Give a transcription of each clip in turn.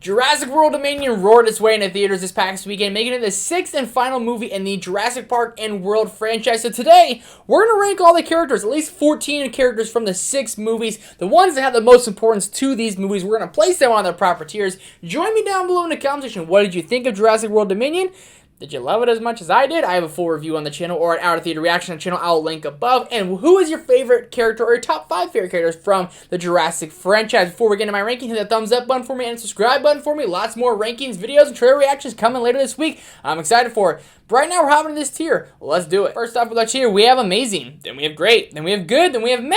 Jurassic World Dominion roared its way into theaters this past weekend, making it the sixth and final movie in the Jurassic Park and World franchise. So today, we're going to rank all the characters, at least 14 characters from the 6 movies, the ones that have the most importance to these movies. We're going to place them on their proper tiers. Join me down below in the comment section. What did you think of Jurassic World Dominion? Did you love it as much as I did? I have a full review on the channel or an out-of-theater reaction on the channel. I'll link above. And who is your favorite character or your top 5 favorite characters from the Jurassic franchise? Before we get into my ranking, hit that thumbs up button for me and subscribe button for me. Lots more rankings, videos, and trailer reactions coming later this week. I'm excited for it. But right now, we're hopping into this tier. Let's do it. First off with our tier, we have amazing. Then we have great. Then we have good. Then we have meh.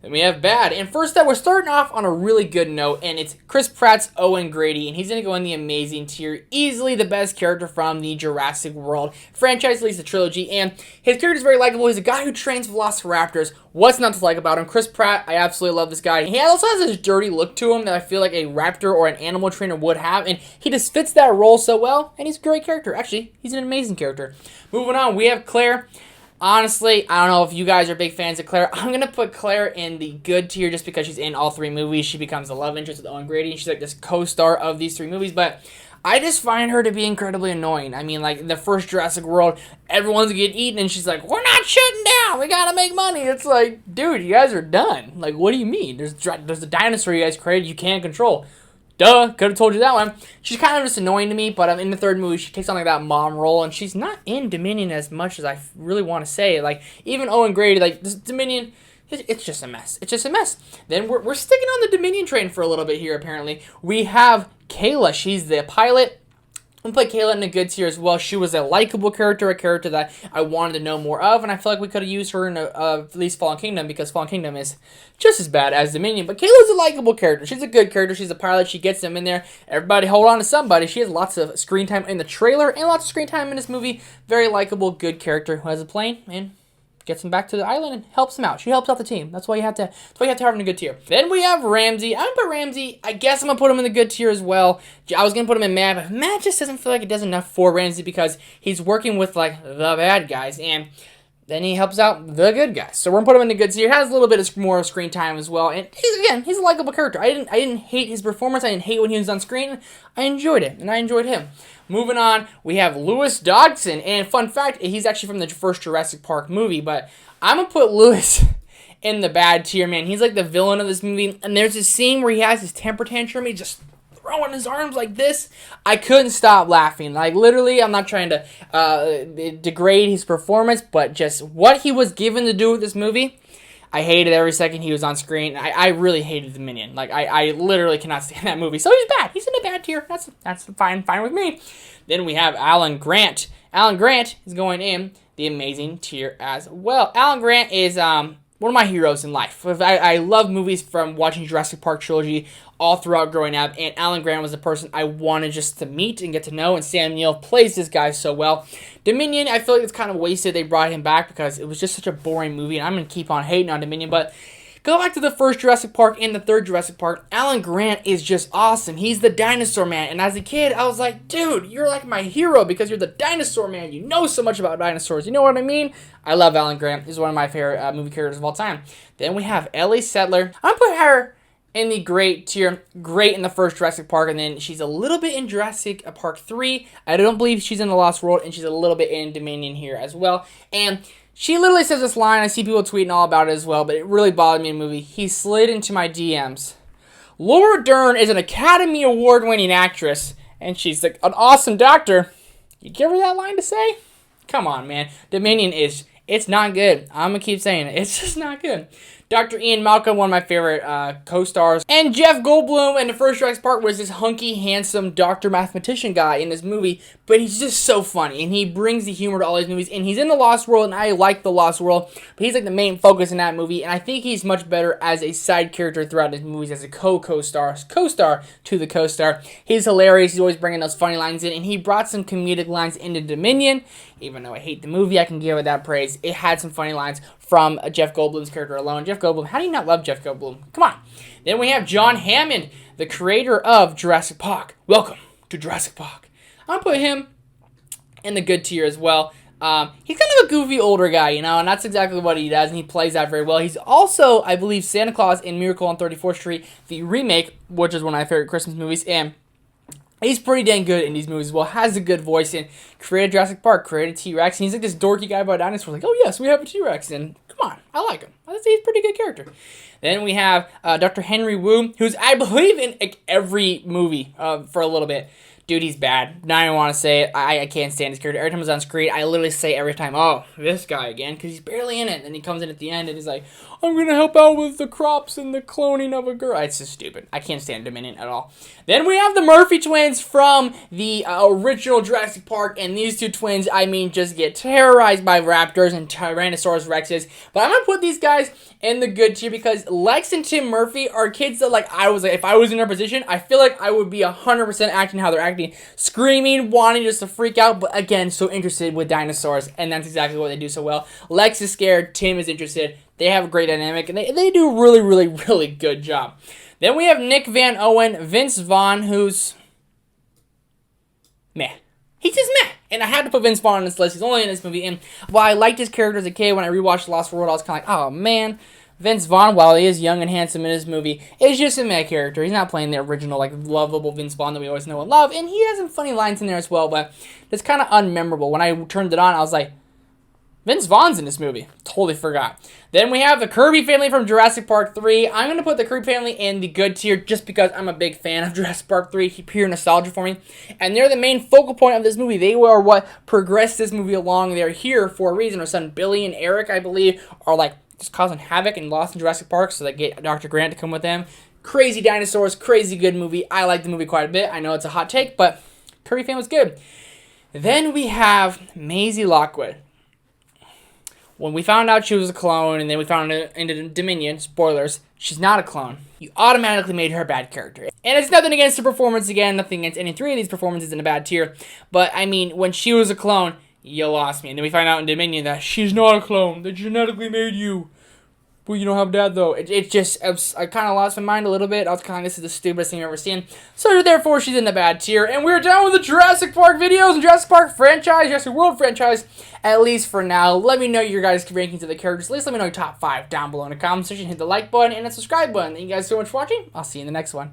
Then we have bad. And first up, we're starting off on a really good note, and it's Chris Pratt's Owen Grady, and he's going to go in the amazing tier. Easily the best character from the Jurassic World franchise, at least the trilogy, and his character is very likable. He's a guy who trains velociraptors. What's not to like about him? Chris Pratt, I absolutely love this guy. He also has this dirty look to him that I feel like a raptor or an animal trainer would have, and he just fits that role so well, and he's a great character. Actually, he's an amazing character. Moving on, we have Claire. Honestly, I don't know if you guys are big fans of Claire. I'm going to put Claire in the good tier just because she's in all 3 movies. She becomes the love interest with Owen Grady, and she's like this co-star of these 3 movies. But I just find her to be incredibly annoying. I mean, like, the first Jurassic World, everyone's getting eaten, and she's like, we're not shutting down. We got to make money. It's like, dude, you guys are done. Like, what do you mean? There's a dinosaur you guys created you can't control. Duh, could have told you that one. She's kind of just annoying to me, but in the 3rd movie, she takes on like that mom role, and she's not in Dominion as much as I really want to say. Like, even Owen Grady, like, this Dominion, it's just a mess. It's just a mess. Then we're sticking on the Dominion train for a little bit here, apparently. We have Kayla. She's the pilot. I'm going to put Kayla in a good tier as well. She was a likable character, a character that I wanted to know more of, and I feel like we could have used her in at least Fallen Kingdom, because Fallen Kingdom is just as bad as Dominion. But Kayla's a likable character. She's a good character. She's a pilot. She gets them in there. Everybody hold on to somebody. She has lots of screen time in the trailer and lots of screen time in this movie. Very likable, good character who has a plane and gets him back to the island and helps him out. She helps out the team. That's why you have to have her in a good tier. Then we have Ramsay. I'm gonna put Ramsay. I guess I'm gonna put him in the good tier as well. I was gonna put him in Mad, but Mad just doesn't feel like it does enough for Ramsay because he's working with like the bad guys, and then he helps out the good guys. So we're gonna put him in the good tier. He has a little bit more screen time as well, and he's a likable character. I didn't hate his performance. I didn't hate when he was on screen. I enjoyed it, and I enjoyed him. Moving on, we have Lewis Dodson, and fun fact, he's actually from the first Jurassic Park movie, but I'm going to put Lewis in the bad tier, man. He's like the villain of this movie, and there's this scene where he has his temper tantrum, he's just throwing his arms like this. I couldn't stop laughing. Like, literally, I'm not trying to degrade his performance, but just what he was given to do with this movie, I hated every second he was on screen. I really hated the Minion. Like, I literally cannot stand that movie. So he's bad. He's in a bad tier. That's fine with me. Then we have Alan Grant. Alan Grant is going in the amazing tier as well. Alan Grant is one of my heroes in life. I love movies from watching Jurassic Park trilogy all throughout growing up, and Alan Grant was the person I wanted just to meet and get to know, and Sam Neill plays this guy so well. Dominion, I feel like it's kind of wasted they brought him back because it was just such a boring movie, and I'm going to keep on hating on Dominion, but go back to the first Jurassic Park and the 3rd Jurassic Park. Alan Grant is just awesome. He's the dinosaur man. And as a kid, I was like, dude, you're like my hero because you're the dinosaur man. You know so much about dinosaurs. You know what I mean? I love Alan Grant. He's one of my favorite movie characters of all time. Then we have Ellie Settler. I'm going to put her in the great tier. Great in the first Jurassic Park, and then she's a little bit in Jurassic Park 3. I don't believe she's in The Lost World, and she's a little bit in Dominion here as well. And she literally says this line. I see people tweeting all about it as well, but it really bothered me in the movie. He slid into my DMs. Laura Dern is an Academy Award-winning actress, and she's like an awesome doctor. You give her that line to say? Come on, man. Dominion it's not good. I'm going to keep saying it. It's just not good. Dr. Ian Malcolm, one of my favorite co-stars. And Jeff Goldblum in the first Jurassic Park was this hunky, handsome doctor mathematician guy in this movie. But he's just so funny. And he brings the humor to all these movies. And he's in The Lost World, and I like The Lost World. But he's like the main focus in that movie. And I think he's much better as a side character throughout his movies as a co-star to the co-star. He's hilarious. He's always bringing those funny lines in. And he brought some comedic lines into Dominion. Even though I hate the movie, I can give it that praise. It had some funny lines from Jeff Goldblum's character alone. Jeff Goldblum, how do you not love Jeff Goldblum? Come on. Then we have John Hammond, the creator of Jurassic Park. Welcome to Jurassic Park. I'm going to put him in the good tier as well. He's kind of a goofy older guy, you know, and that's exactly what he does, and he plays that very well. He's also, I believe, Santa Claus in Miracle on 34th Street, the remake, which is one of my favorite Christmas movies, and He's pretty dang good in these movies as well. Has a good voice and created Jurassic Park, created T-Rex. And he's like this dorky guy about dinosaurs. Like, oh yes, we have a T-Rex. And come on, I like him. I think he's a pretty good character. Then we have Dr. Henry Wu, who's I believe in like, every movie for a little bit. Dude, he's bad. Now I want to say it. I can't stand his character. Every time he's on screen, I literally say every time, oh, this guy again, because he's barely in it. And then he comes in at the end and he's like, I'm going to help out with the crops and the cloning of a girl. It's just stupid. I can't stand Dominion at all. Then we have the Murphy twins from the original Jurassic Park. And these two twins, I mean, just get terrorized by raptors and Tyrannosaurus Rexes. But I'm going to put these guys in the good tier because Lex and Tim Murphy are kids that, like, I was like, if I was in their position, I feel like I would be 100% acting how they're acting. Screaming, wanting just to freak out, but again, so interested with dinosaurs. And that's exactly what they do so well. Lex is scared. Tim is interested. They have a great dynamic, and they do a really, really, really good job. Then we have Nick Van Owen, Vince Vaughn, who's meh. He's just meh. And I had to put Vince Vaughn on this list. He's only in this movie. And while I liked his character as a kid, when I rewatched Lost World, I was kind of like, oh, man. Vince Vaughn, while he is young and handsome in this movie, is just a meh character. He's not playing the original, like, lovable Vince Vaughn that we always know and love. And he has some funny lines in there as well, but it's kind of unmemorable. When I turned it on, I was like, Vince Vaughn's in this movie. Totally forgot. Then we have the Kirby family from Jurassic Park 3. I'm going to put the Kirby family in the good tier just because I'm a big fan of Jurassic Park 3. Pure nostalgia for me. And they're the main focal point of this movie. They were what progressed this movie along. They're here for a reason. Our son Billy and Eric, I believe, are like just causing havoc and lost in Jurassic Park, so they get Dr. Grant to come with them. Crazy dinosaurs, crazy good movie. I like the movie quite a bit. I know it's a hot take, but Kirby family's good. Then we have Maisie Lockwood. When we found out she was a clone, and then we found her into Dominion, spoilers, she's not a clone. You automatically made her a bad character. And it's nothing against her performance, again, nothing against any three of these performances in a bad tier. But, I mean, when she was a clone, you lost me. And then we find out in Dominion that she's not a clone. They genetically made you. But you don't have dad, though. It just, I kind of lost my mind a little bit. I was kind of, this is the stupidest thing I've ever seen. So, therefore, she's in the bad tier. And we're done with the Jurassic Park videos and Jurassic Park franchise, Jurassic World franchise, at least for now. Let me know your guys' rankings of the characters. At least let me know your top 5 down below in the comment section. Hit the like button and the subscribe button. Thank you guys so much for watching. I'll see you in the next one.